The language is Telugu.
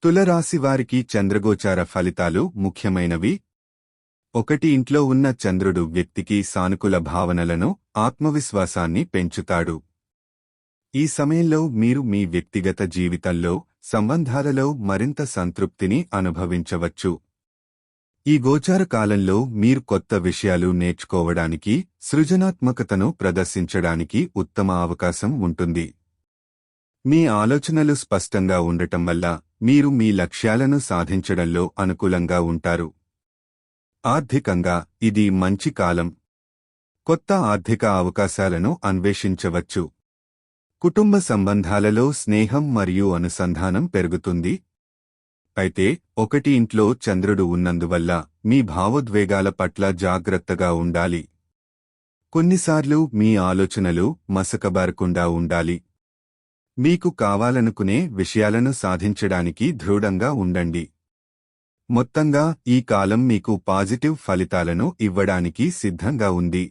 తులరాశివారికి చంద్రగోచార ఫలితాలు ముఖ్యమైనవి. 1 ఇంట్లో ఉన్న చంద్రుడు వ్యక్తికి సానుకూల భావనలను, ఆత్మవిశ్వాసాన్ని పెంచుతాడు. ఈ సమయంలో మీరు మీ వ్యక్తిగత జీవితంలో, సంబంధాలలో మరింత సంతృప్తిని అనుభవించవచ్చు. ఈ గోచార కాలంలో మీరు కొత్త విషయాలు నేర్చుకోవడానికి, సృజనాత్మకతను ప్రదర్శించడానికి ఉత్తమ అవకాశం ఉంటుంది. మీ ఆలోచనలు స్పష్టంగా ఉండటం వల్ల మీరు మీ లక్ష్యాలను సాధించడంలో అనుకూలంగా ఉంటారు. ఆర్థికంగా ఇది మంచి కాలం. కొత్త ఆర్థిక అవకాశాలను అన్వేషించవచ్చు. కుటుంబ సంబంధాలలో స్నేహం మరియు అనుసంధానం పెరుగుతుంది. అయితే 1 ఇంట్లో చంద్రుడు ఉన్నందువల్ల మీ భావోద్వేగాల పట్ల జాగ్రత్తగా ఉండాలి. కొన్నిసార్లు మీ ఆలోచనలు మసకబారకుండా ఉండాలి. మీకు కావాలనుకునే విషయాలను సాధించడానికి దృఢంగా ఉండండి. మొత్తంగా ఈ కాలం మీకు పాజిటివ్ ఫలితాలను ఇవ్వడానికి సిద్ధంగా ఉంది.